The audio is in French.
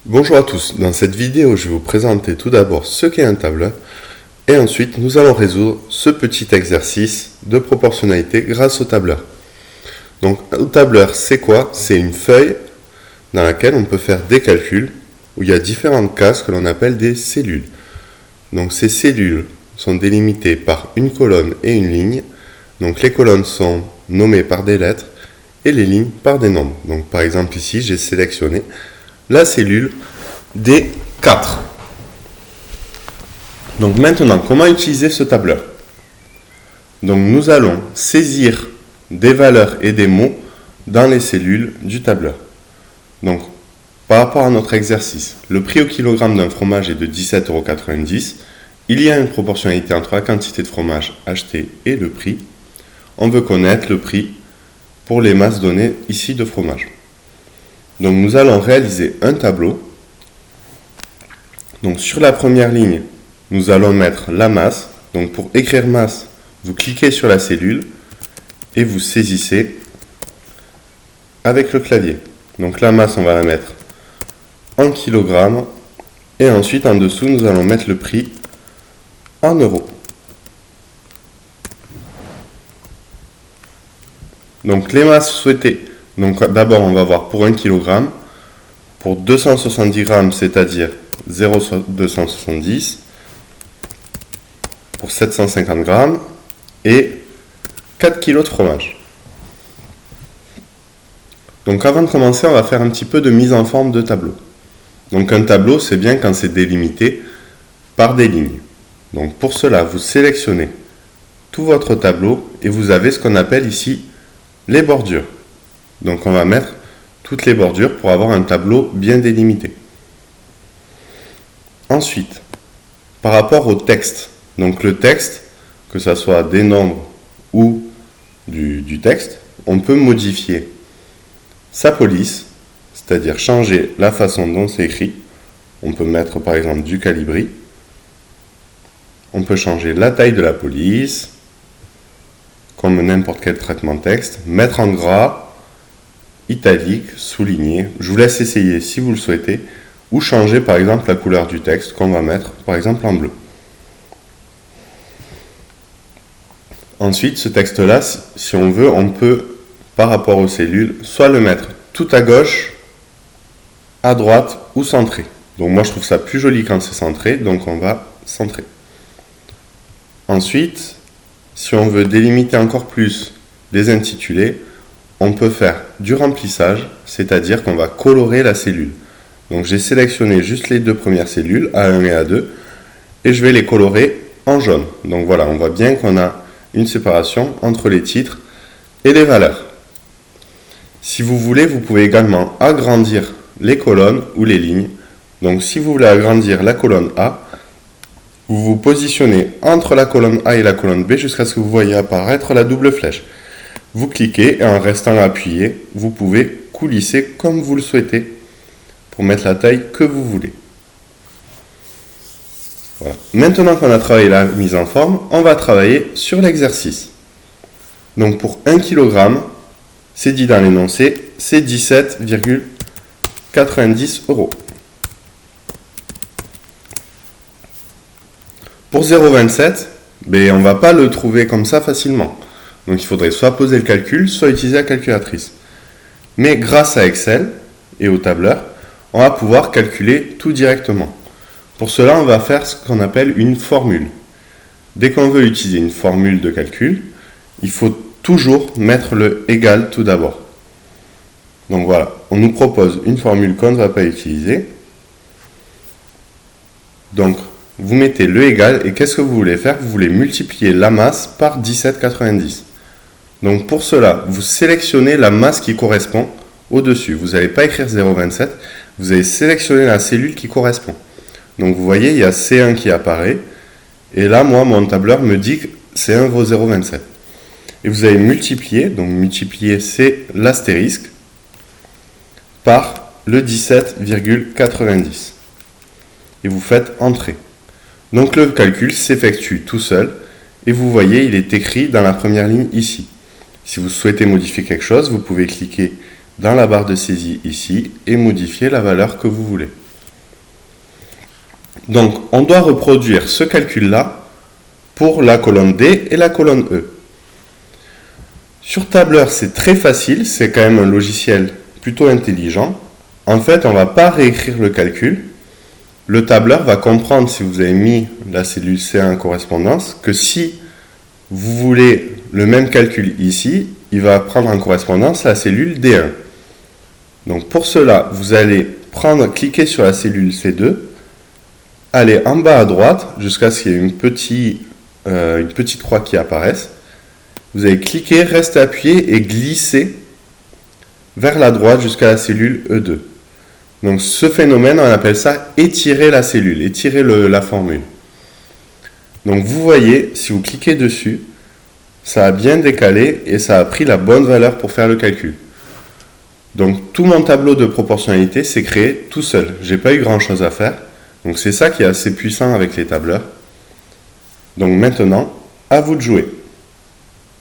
Bonjour à tous, dans cette vidéo je vais vous présenter tout d'abord ce qu'est un tableur et ensuite nous allons résoudre ce petit exercice de proportionnalité grâce au tableur. Donc un tableur c'est quoi? C'est une feuille dans laquelle on peut faire des calculs où il y a différentes cases que l'on appelle des cellules. Donc ces cellules sont délimitées par une colonne et une ligne. Donc les colonnes sont nommées par des lettres et les lignes par des nombres. Donc par exemple ici j'ai sélectionné la cellule D4. Donc maintenant, comment utiliser ce tableur? Donc nous allons saisir des valeurs et des mots dans les cellules du tableur. Donc par rapport à notre exercice, le prix au kilogramme d'un fromage est de 17,90 €. Il y a une proportionnalité entre la quantité de fromage acheté et le prix. On veut connaître le prix pour les masses données ici de fromage. Donc nous allons réaliser un tableau. Donc sur la première ligne, nous allons mettre la masse. Donc pour écrire masse, vous cliquez sur la cellule et vous saisissez avec le clavier. Donc la masse, on va la mettre en kilogrammes et ensuite en dessous, nous allons mettre le prix en euros. Donc les masses souhaitées. Donc d'abord, on va voir pour 1 kg, pour 270 grammes, c'est-à-dire 0,270, pour 750 grammes et 4 kg de fromage. Donc avant de commencer, on va faire un petit peu de mise en forme de tableau. Donc un tableau, c'est bien quand c'est délimité par des lignes. Donc pour cela, vous sélectionnez tout votre tableau et vous avez ce qu'on appelle ici les bordures. Donc on va mettre toutes les bordures pour avoir un tableau bien délimité. Ensuite, par rapport au texte, donc le texte, que ce soit des nombres ou du texte, on peut modifier sa police, c'est-à-dire changer la façon dont c'est écrit. On peut mettre par exemple du calibri. On peut changer la taille de la police, comme n'importe quel traitement de texte, mettre en gras, italique, souligné. Je vous laisse essayer si vous le souhaitez, ou changer par exemple la couleur du texte qu'on va mettre par exemple en bleu. Ensuite, ce texte-là, si on veut, on peut, par rapport aux cellules, soit le mettre tout à gauche, à droite ou centré. Donc moi je trouve ça plus joli quand c'est centré, donc on va centrer. Ensuite, si on veut délimiter encore plus des intitulés, on peut faire du remplissage, c'est-à-dire qu'on va colorer la cellule. Donc j'ai sélectionné juste les deux premières cellules, A1 et A2, et je vais les colorer en jaune. Donc voilà, on voit bien qu'on a une séparation entre les titres et les valeurs. Si vous voulez, vous pouvez également agrandir les colonnes ou les lignes. Donc si vous voulez agrandir la colonne A, vous vous positionnez entre la colonne A et la colonne B jusqu'à ce que vous voyez apparaître la double flèche. Vous cliquez et en restant appuyé, vous pouvez coulisser comme vous le souhaitez pour mettre la taille que vous voulez. Voilà. Maintenant qu'on a travaillé la mise en forme, on va travailler sur l'exercice. Donc pour 1 kg, c'est dit dans l'énoncé, c'est 17,90 €. Pour 0,27, on ne va pas le trouver comme ça facilement. Donc il faudrait soit poser le calcul, soit utiliser la calculatrice. Mais grâce à Excel et au tableur, on va pouvoir calculer tout directement. Pour cela, on va faire ce qu'on appelle une formule. Dès qu'on veut utiliser une formule de calcul, il faut toujours mettre le égal tout d'abord. Donc voilà, on nous propose une formule qu'on ne va pas utiliser. Donc vous mettez le égal et qu'est-ce que vous voulez faire? Vous voulez multiplier la masse par 17,90. Donc pour cela, vous sélectionnez la masse qui correspond au-dessus. Vous n'allez pas écrire 0,27, vous allez sélectionner la cellule qui correspond. Donc vous voyez, il y a C1 qui apparaît. Et là, moi, mon tableur me dit que C1 vaut 0,27. Et vous allez multiplier, donc multiplier c'est l'astérisque, par le 17,90. Et vous faites entrer. Donc le calcul s'effectue tout seul. Et vous voyez, il est écrit dans la première ligne ici. Si vous souhaitez modifier quelque chose, vous pouvez cliquer dans la barre de saisie ici et modifier la valeur que vous voulez. Donc, on doit reproduire ce calcul-là pour la colonne D et la colonne E. Sur Tableur, c'est très facile, c'est quand même un logiciel plutôt intelligent. En fait, on ne va pas réécrire le calcul. Le tableur va comprendre, si vous avez mis la cellule C1 en correspondance, que si vous voulez le même calcul ici, il va prendre en correspondance la cellule D1. Donc pour cela, vous allez cliquer sur la cellule C2, aller en bas à droite jusqu'à ce qu'il y ait une petite croix qui apparaisse. Vous allez cliquer, rester appuyé et glisser vers la droite jusqu'à la cellule E2. Donc ce phénomène, on appelle ça étirer la cellule, étirer la formule. Donc vous voyez, si vous cliquez dessus, ça a bien décalé et ça a pris la bonne valeur pour faire le calcul. Donc tout mon tableau de proportionnalité s'est créé tout seul. J'ai pas eu grand chose à faire. Donc c'est ça qui est assez puissant avec les tableurs. Donc maintenant, à vous de jouer.